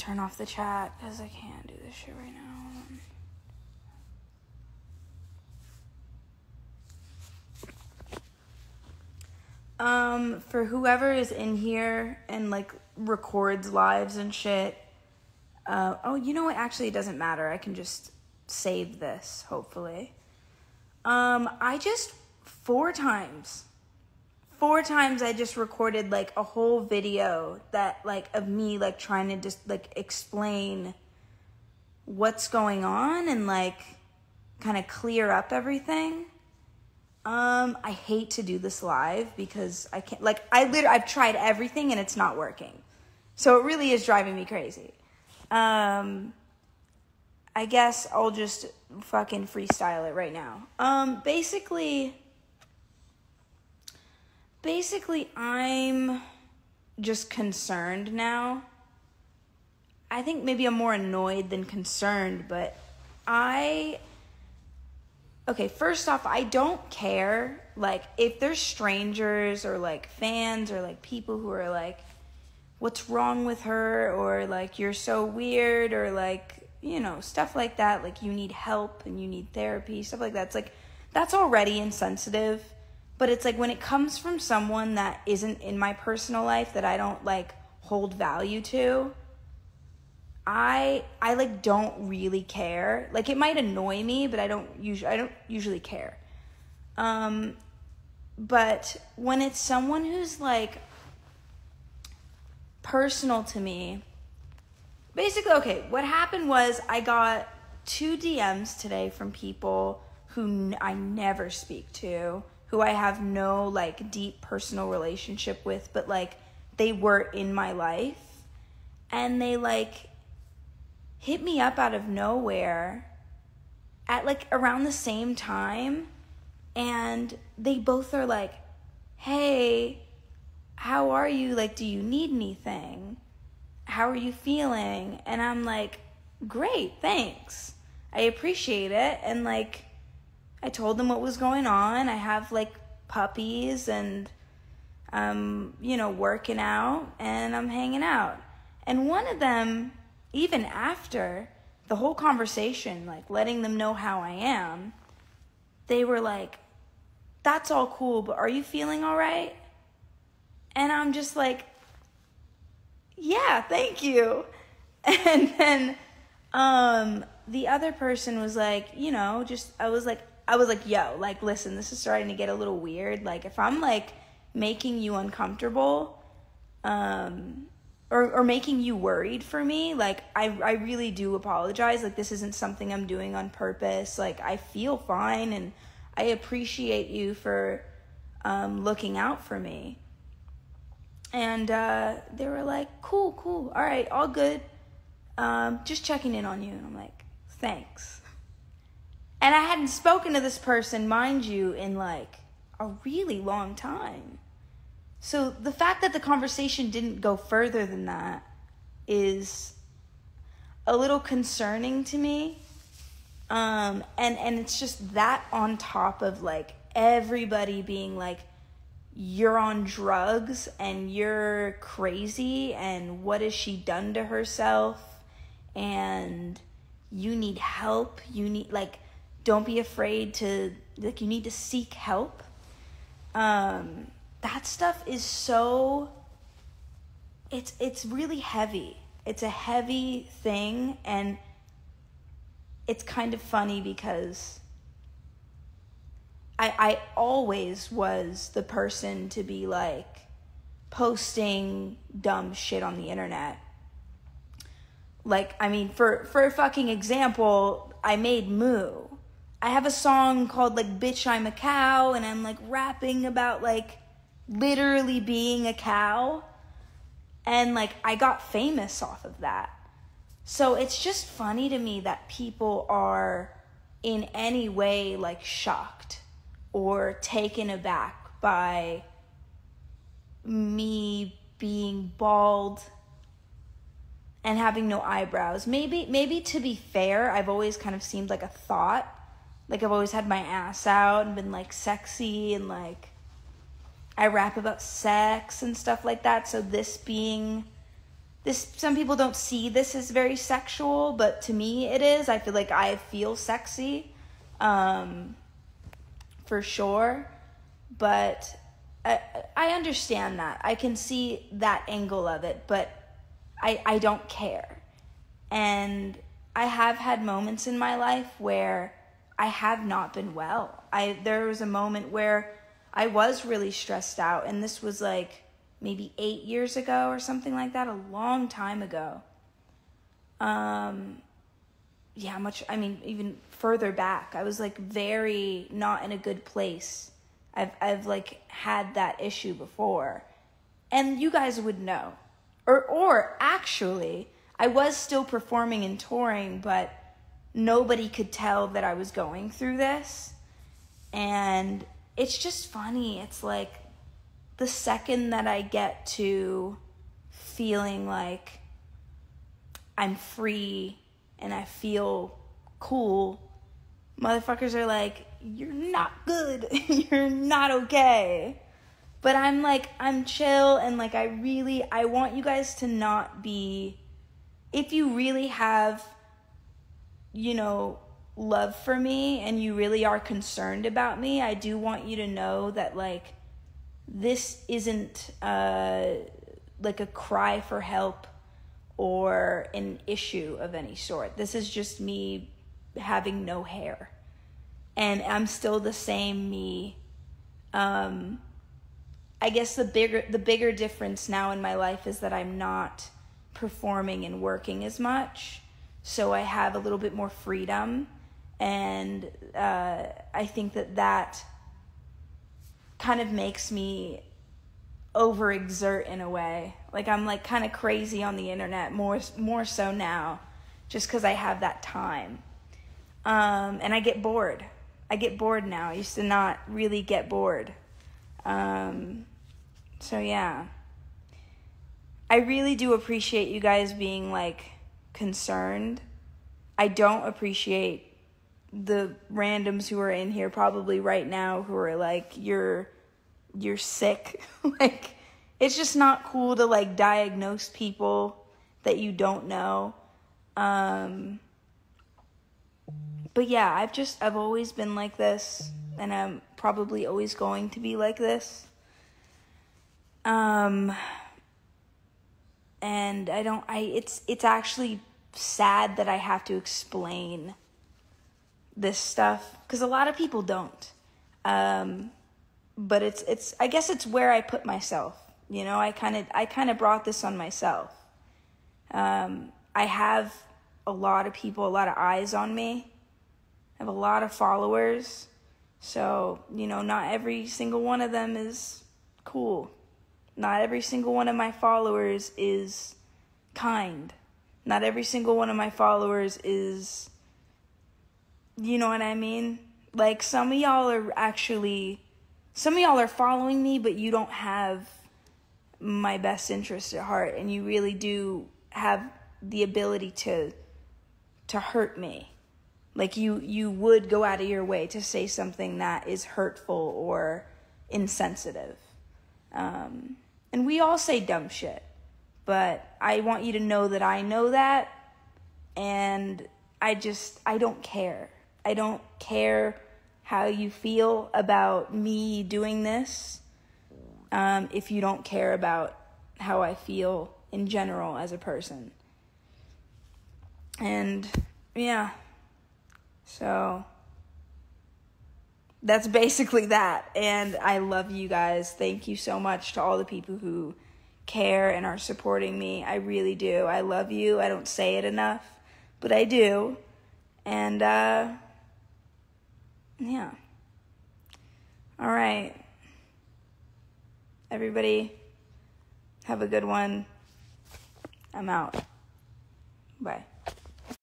turn off the chat because I can't do this shit right now. For whoever is in here and, like, records lives and shit, oh, you know what? Actually, it doesn't matter. I can just save this, hopefully. I just, 4 times I just recorded, like, a whole video that, like, of me, like, trying to just, like, explain what's going on and, like, kind of clear up everything. I hate to do this live because I can't, like, I've tried everything and it's not working. So it really is driving me crazy. I guess I'll just fucking freestyle it right now. Basically, I'm just concerned now. I think maybe I'm more annoyed than concerned, but okay, first off, I don't care, like, if there's strangers or, like, fans or, like, people who are, like, what's wrong with her, or, like, you're so weird, or, like, you know, stuff like that, like, you need help and you need therapy, stuff like that. It's, like, that's already insensitive, but it's, like, when it comes from someone that isn't in my personal life that I don't, like, hold value to, I like don't really care. Like, it might annoy me, but I don't usually care. But when it's someone who's, like, personal to me, basically, okay, what happened was I got 2 DMs today from people who I never speak to, who I have no, like, deep personal relationship with, but, like, they were in my life, and they, like, hit me up out of nowhere at, like, around the same time, and they both are like, hey, how are you? Like, do you need anything? How are you feeling? And I'm like, great, thanks. I appreciate it. And, like, I told them what was going on. I have, like, puppies, and I'm, you know, working out, and I'm hanging out. And one of them, even after the whole conversation, like, letting them know how I am, they were like, that's all cool, but are you feeling all right? And I'm just like, yeah, thank you. And then the other person was like, you know, just, I was like, yo, like, listen, this is starting to get a little weird. Like, if I'm, like, making you uncomfortable, or making you worried for me, like, I really do apologize. Like, this isn't something I'm doing on purpose. Like, I feel fine, and I appreciate you for looking out for me. And they were like, cool, all right, all good. Just checking in on you. And I'm like, thanks. And I hadn't spoken to this person, mind you, in, like, a really long time. So the fact that the conversation didn't go further than that is a little concerning to me. And it's just that on top of, like, everybody being like, you're on drugs and you're crazy and what has she done to herself and you need help. You need, like, don't be afraid to, like, you need to seek help. That stuff is so, it's really heavy. It's a heavy thing, and it's kind of funny because I always was the person to be, like, posting dumb shit on the internet. Like, I mean, for a fucking example, I made Moo. I have a song called, like, Bitch, I'm a Cow, and I'm, like, rapping about, like, literally being a cow. And, like, I got famous off of that. So it's just funny to me that people are in any way, like, shocked or taken aback by me being bald and having no eyebrows. Maybe to be fair, I've always kind of seemed like a thought. Like, I've always had my ass out and been, like, sexy, and, like, I rap about sex and stuff like that. So this being some people don't see this as very sexual, but to me it is. I feel like I feel sexy, for sure. But I understand that. I can see that angle of it, but I don't care. And I have had moments in my life where I have not been well. There was a moment where I was really stressed out, and this was like maybe 8 years ago or something like that, a long time ago. Even further back, I was like very not in a good place. I've like had that issue before, and you guys would know. Or actually, I was still performing and touring, but nobody could tell that I was going through this. And it's just funny. It's like the second that I get to feeling like I'm free and I feel cool, motherfuckers are like, you're not good. You're not okay. But I'm like, I'm chill, and like I want you guys to not be, if you really have, love for me and you really are concerned about me, I do want you to know that like this isn't like a cry for help or an issue of any sort. This is just me having no hair. And I'm still the same me. I guess the bigger difference now in my life is that I'm not performing and working as much, so I have a little bit more freedom, and I think that kind of makes me overexert in a way. Like I'm like kind of crazy on the internet more so now, just because I have that time, and I get bored. I get bored now. I used to not really get bored. So yeah, I really do appreciate you guys being like concerned. I don't appreciate the randoms who are in here probably right now who are like, you're sick. Like, it's just not cool to like diagnose people that you don't know. But yeah, I've always been like this, and I'm probably always going to be like this. And it's actually sad that I have to explain this stuff, because a lot of people don't. But it's I guess it's where I put myself. I kind of brought this on myself. I have a lot of people, a lot of eyes on me. I have a lot of followers. So, not every single one of them is cool. Not every single one of my followers is kind. Not every single one of my followers is, you know what I mean? Like, some of y'all are following me, but you don't have my best interest at heart, and you really do have the ability to hurt me. Like, you would go out of your way to say something that is hurtful or insensitive. And we all say dumb shit, but I want you to know that I know that, and I don't care. I don't care how you feel about me doing this, if you don't care about how I feel in general as a person. And yeah, so that's basically that. And I love you guys. Thank you so much to all the people who care and are supporting me. I really do. I love you. I don't say it enough, but I do. And yeah. All right. Everybody, have a good one. I'm out. Bye.